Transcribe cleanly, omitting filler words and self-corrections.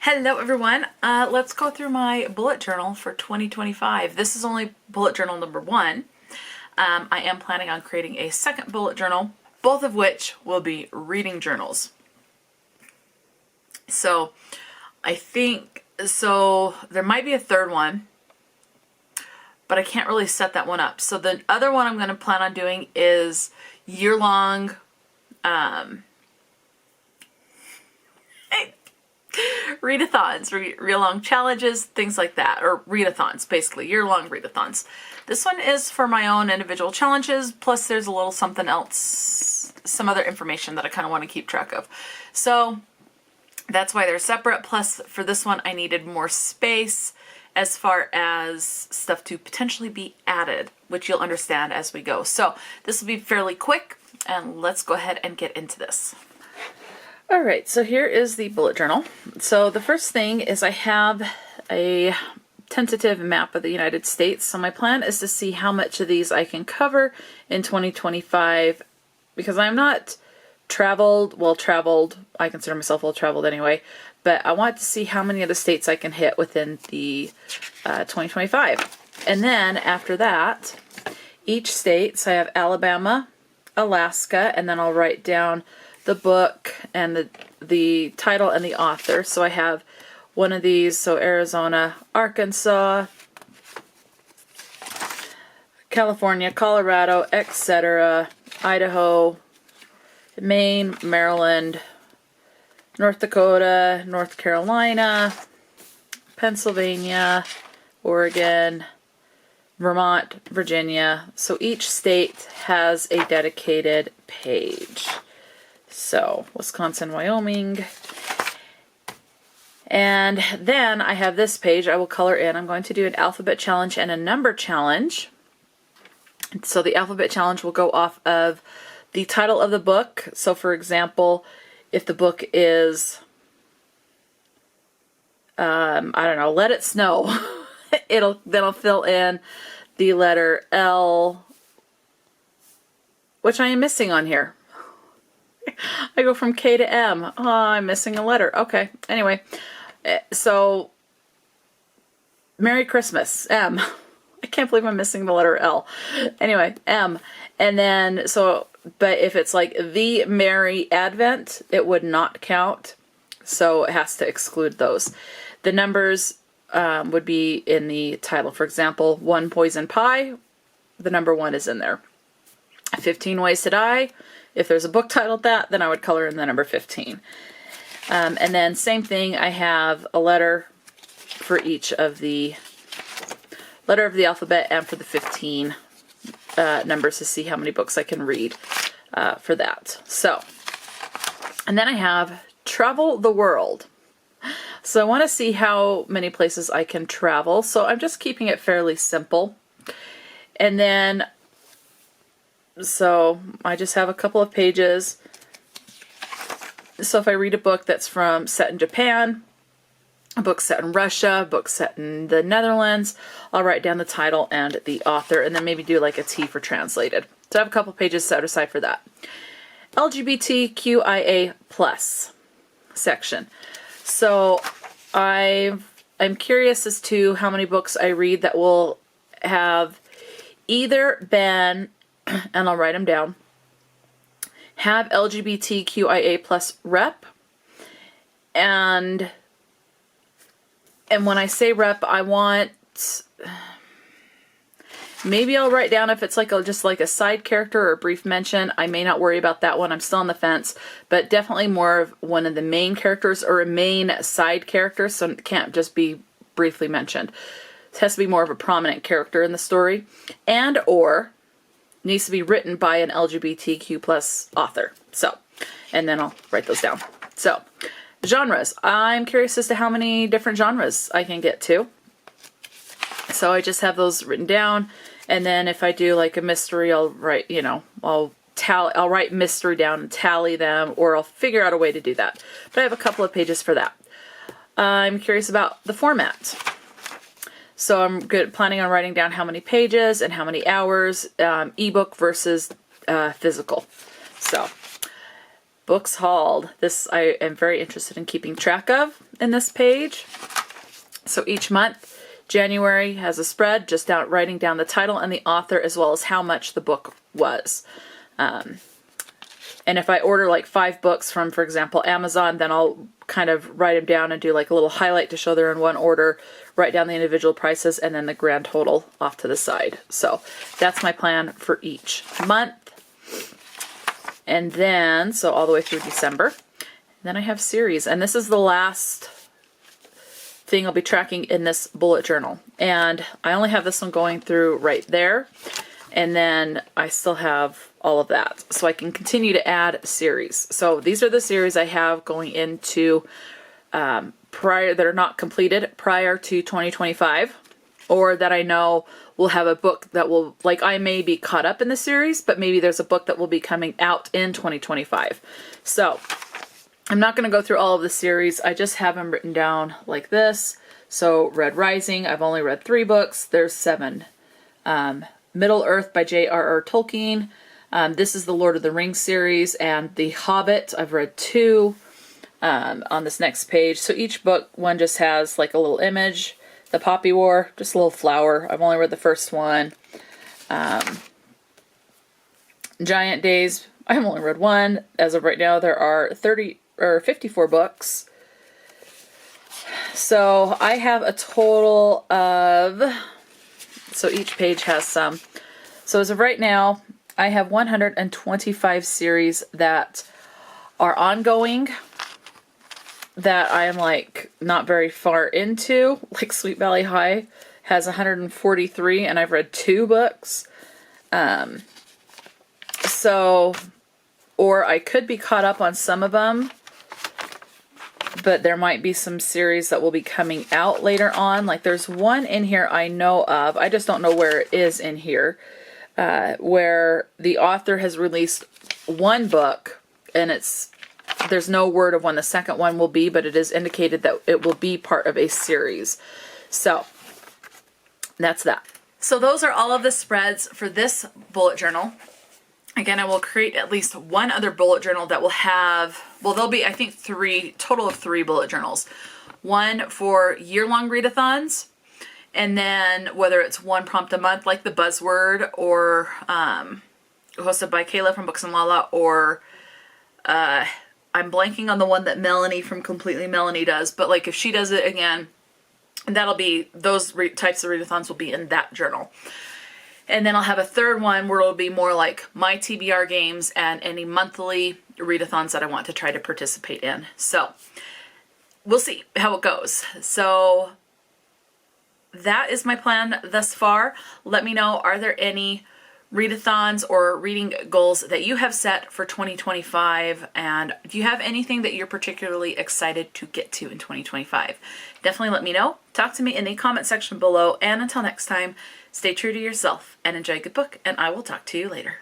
Hello everyone, let's go through my bullet journal for 2025. This is only bullet journal number 1. I am planning on creating a second bullet journal, both of which will be reading journals. So I think, there might be a third one, but I can't really set that one up. So the other one I'm going to plan on doing is year-long readathons, read-along challenges, things like that, or readathons, basically, year-long readathons. This one is for my own individual challenges, plus there's a little something else, some other information that I kind of want to keep track of. So that's why they're separate, plus for this one I needed more space as far as stuff to potentially be added, which you'll understand as we go. So this will be fairly quick, and let's go ahead and get into this. All right, so here is the bullet journal. So the first thing is I have a tentative map of the United States. So my plan is to see how much of these I can cover in 2025, because I'm not traveled, I consider myself well-traveled anyway, but I want to see how many of the states I can hit within the 2025. And then after that, each state, so I have Alabama, Alaska, and then I'll write down the book and the title and the author. So I have one of these, so Arizona, Arkansas, California, Colorado, etc., Idaho, Maine, Maryland, North Dakota, North Carolina, Pennsylvania, Oregon, Vermont, Virginia. So each state has a dedicated page. So Wisconsin, Wyoming. And then I have this page I will color in. I'm going to do an alphabet challenge and a number challenge. So the alphabet challenge will go off of the title of the book. So for example, if the book is, I don't know, Let It Snow, then I'll fill in the letter L, which I am missing on here. I go from K to M. Oh, I'm missing a letter. Okay. Anyway, so Merry Christmas, M. I can't believe I'm missing the letter L. Anyway, M. And then, but if it's like the Merry Advent, it would not count. So it has to exclude those. The numbers would be in the title. For example, 1 Poison Pie, the number 1 is in there. 15 Ways to Die. If there's a book titled that, then I would color in the number 15. And then same thing, I have a letter for each of the letter of the alphabet and for the 15 numbers to see how many books I can read for that. So, and then I have Travel the World. So I want to see how many places I can travel. So I'm just keeping it fairly simple. And then so I just have a couple of pages. So if I read a book that's set in Japan, a book set in Russia, a book set in the Netherlands, I'll write down the title and the author, and then maybe do like a T for translated. So I have a couple pages set aside for that. LGBTQIA+ section. So I'm curious as to how many books I read that will have either been, and I'll write them down, have LGBTQIA+ rep, and when I say rep, I want, maybe I'll write down if it's like just like a side character or a brief mention. I may not worry about that one. I'm still on the fence, but definitely more of one of the main characters or a main side character, so it can't just be briefly mentioned. It has to be more of a prominent character in the story, and or needs to be written by an LGBTQ+ author. So, and then I'll write those down. So, genres. I'm curious as to how many different genres I can get to. So I just have those written down, and then if I do like a mystery, I'll write, I'll write mystery down and tally them, or I'll figure out a way to do that. But I have a couple of pages for that. I'm curious about the format. So I'm planning on writing down how many pages and how many hours, ebook versus physical. So, books hauled. This I am very interested in keeping track of. in this page. So each month, January has a spread, just writing down the title and the author as well as how much the book was. And if I order like 5 books from, for example, Amazon, then I'll kind of write them down and do like a little highlight to show they're in one order, write down the individual prices, and then the grand total off to the side. So that's my plan for each month. And then, so all the way through December. Then I have series, and this is the last thing I'll be tracking in this bullet journal. And I only have this one going through right there. And then I still have all of that. So I can continue to add series. So these are the series I have going into prior, that are not completed prior to 2025, or that I know will have a book that will, like, I may be caught up in the series, but maybe there's a book that will be coming out in 2025. So I'm not going to go through all of the series. I just have them written down like this. So Red Rising, I've only read 3 books. There's 7. Middle Earth by J.R.R. Tolkien. This is the Lord of the Rings series, and The Hobbit, I've read 2 on this next page. So each book, one just has like a little image. The Poppy War, just a little flower. I've only read the first one. Giant Days, I've only read 1. As of right now, there are 54 books. So I have a total of, so each page has some. So as of right now, I have 125 series that are ongoing, that I am like not very far into. Like Sweet Valley High has 143 and I've read 2 books. So, or I could be caught up on some of them, but there might be some series that will be coming out later on. Like there's one in here I know of, I just don't know where it is in here, where the author has released 1 book, and there's no word of when the second one will be, but it is indicated that it will be part of a series. So that's that. So those are all of the spreads for this bullet journal. Again, I will create at least one other bullet journal that will have, well, there'll be, I think, total of 3 bullet journals. One for year-long readathons, and then whether it's 1 prompt a month, like the Buzzword, or hosted by Kayla from Books and Lala, or I'm blanking on the one that Melanie from Completely Melanie does, but like if she does it again, that'll be, those types of readathons will be in that journal. And then I'll have a third one where it'll be more like my TBR games and any monthly readathons that I want to try to participate in. So we'll see how it goes. So that is my plan thus far. Let me know, are there any readathons or reading goals that you have set for 2025, and do you have anything that you're particularly excited to get to in 2025? Definitely let me know. Talk to me in the comment section below, and until next time, stay true to yourself and enjoy a good book, and I will talk to you later.